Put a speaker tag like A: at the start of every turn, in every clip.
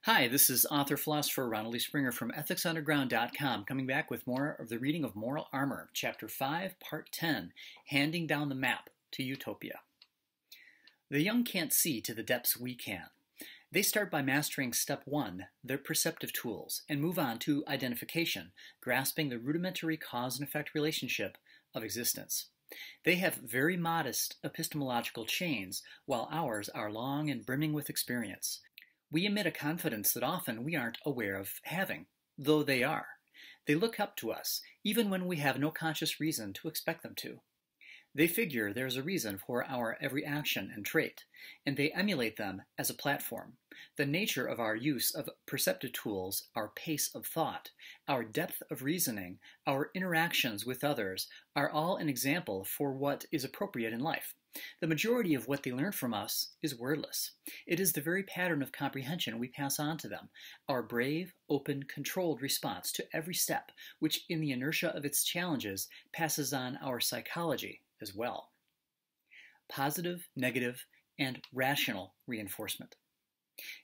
A: Hi, this is author-philosopher Ronald E. Springer from ethicsunderground.com, coming back with more of the reading of Moral Armor, Chapter 5, Part 10, Handing Down the Map to Utopia. The young can't see to the depths we can. They start by mastering Step 1, their perceptive tools, and move on to identification, grasping the rudimentary cause and effect relationship of existence. They have very modest epistemological chains, while ours are long and brimming with experience. We emit a confidence that often we aren't aware of having, though they are. They look up to us, even when we have no conscious reason to expect them to. They figure there's a reason for our every action and trait, and they emulate them as a platform. The nature of our use of perceptive tools, our pace of thought, our depth of reasoning, our interactions with others are all an example for what is appropriate in life. The majority of what they learn from us is wordless. It is the very pattern of comprehension we pass on to them, our brave, open, controlled response to every step, which in the inertia of its challenges passes on our psychology as well. Positive, negative, and rational reinforcement.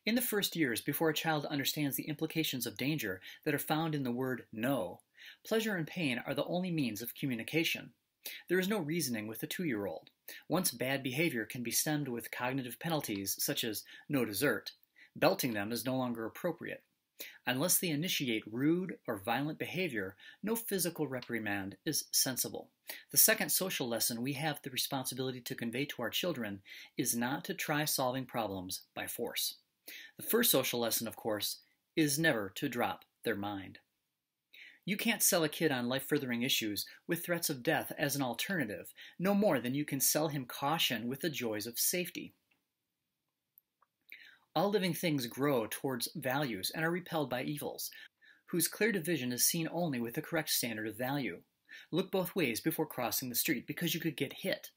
A: In the first years, before a child understands the implications of danger that are found in the word no, pleasure and pain are the only means of communication. There is no reasoning with a 2-year-old. Once bad behavior can be stemmed with cognitive penalties such as no dessert, belting them is no longer appropriate. Unless they initiate rude or violent behavior, no physical reprimand is sensible. The second social lesson we have the responsibility to convey to our children is not to try solving problems by force. The first social lesson, of course, is never to drop their mind. You can't sell a kid on life-furthering issues with threats of death as an alternative, no more than you can sell him caution with the joys of safety. All living things grow towards values and are repelled by evils, whose clear division is seen only with the correct standard of value. Look both ways before crossing the street because you could get hit,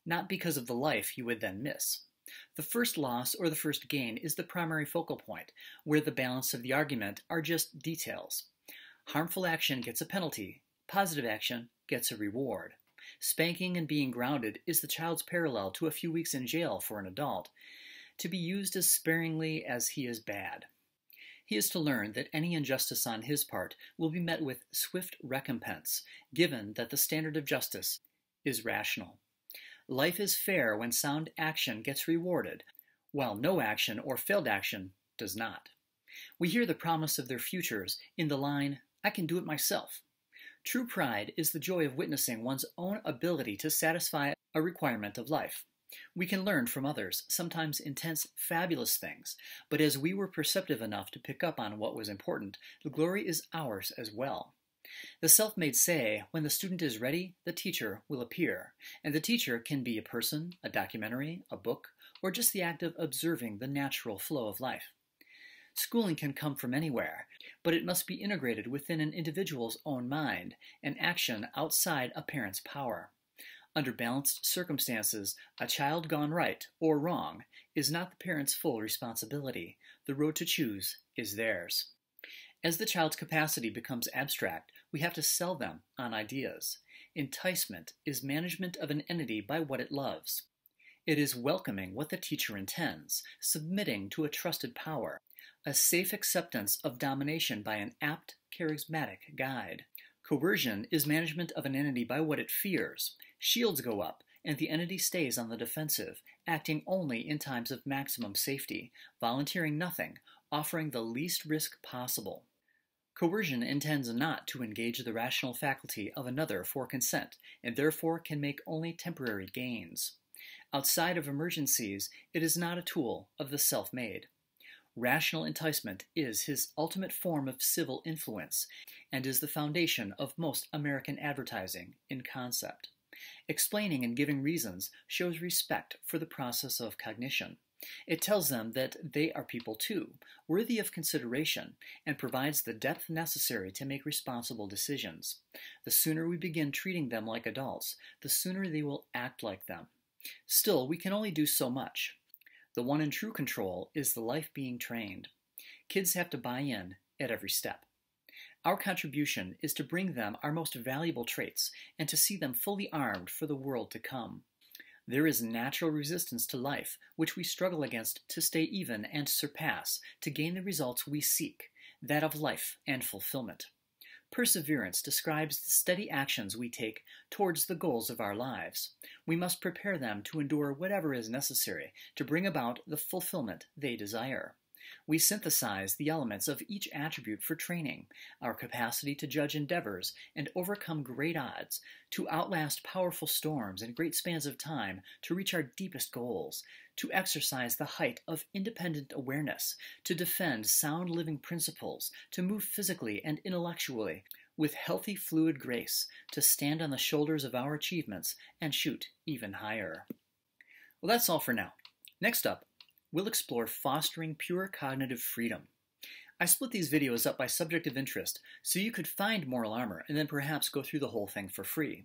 A: not because of the life you would then miss. The first loss or the first gain is the primary focal point, where the balance of the argument are just details. Harmful action gets a penalty. Positive action gets a reward. Spanking and being grounded is the child's parallel to a few weeks in jail for an adult, to be used as sparingly as he is bad. He is to learn that any injustice on his part will be met with swift recompense, given that the standard of justice is rational. Life is fair when sound action gets rewarded, while no action or failed action does not. We hear the promise of their futures in the line, "I can do it myself." True pride is the joy of witnessing one's own ability to satisfy a requirement of life. We can learn from others, sometimes intense, fabulous things, but as we were perceptive enough to pick up on what was important, the glory is ours as well. The self-made say, when the student is ready, the teacher will appear, and the teacher can be a person, a documentary, a book, or just the act of observing the natural flow of life. Schooling can come from anywhere, but it must be integrated within an individual's own mind, an action outside a parent's power. Under balanced circumstances, a child gone right or wrong is not the parent's full responsibility. The road to choose is theirs. As the child's capacity becomes abstract, we have to sell them on ideas. Enticement is management of an entity by what it loves. It is welcoming what the teacher intends, submitting to a trusted power, a safe acceptance of domination by an apt, charismatic guide. Coercion is management of an entity by what it fears. Shields go up, and the entity stays on the defensive, acting only in times of maximum safety, volunteering nothing, offering the least risk possible. Coercion intends not to engage the rational faculty of another for consent, and therefore can make only temporary gains. Outside of emergencies, it is not a tool of the self-made. Rational enticement is his ultimate form of civil influence, and is the foundation of most American advertising in concept. Explaining and giving reasons shows respect for the process of cognition. It tells them that they are people too, worthy of consideration, and provides the depth necessary to make responsible decisions. The sooner we begin treating them like adults, the sooner they will act like them. Still, we can only do so much. The one and true control is the life being trained. Kids have to buy in at every step. Our contribution is to bring them our most valuable traits and to see them fully armed for the world to come. There is natural resistance to life, which we struggle against to stay even and surpass, to gain the results we seek, that of life and fulfillment. Perseverance describes the steady actions we take towards the goals of our lives. We must prepare them to endure whatever is necessary to bring about the fulfillment they desire. We synthesize the elements of each attribute for training, our capacity to judge endeavors and overcome great odds, to outlast powerful storms and great spans of time, to reach our deepest goals, to exercise the height of independent awareness, to defend sound living principles, to move physically and intellectually with healthy fluid grace, to stand on the shoulders of our achievements and shoot even higher. Well, that's all for now. Next up, we'll explore fostering pure cognitive freedom. I split these videos up by subject of interest so you could find moral armor and then perhaps go through the whole thing for free.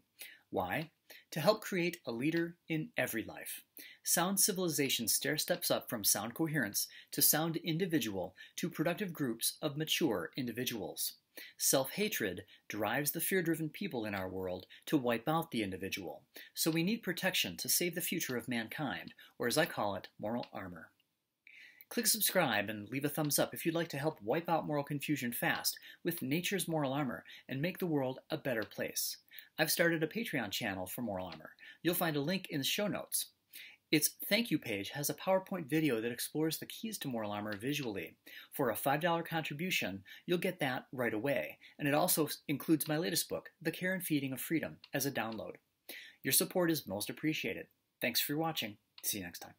A: Why? To help create a leader in every life. Sound civilization stair-steps up from sound coherence to sound individual to productive groups of mature individuals. Self-hatred drives the fear-driven people in our world to wipe out the individual. So we need protection to save the future of mankind, or as I call it, moral armor. Click subscribe and leave a thumbs up if you'd like to help wipe out moral confusion fast with nature's moral armor and make the world a better place. I've started a Patreon channel for moral armor. You'll find a link in the show notes. Its thank you page has a PowerPoint video that explores the keys to moral armor visually. For a $5 contribution, you'll get that right away, and it also includes my latest book, The Care and Feeding of Freedom, as a download. Your support is most appreciated. Thanks for watching. See you next time.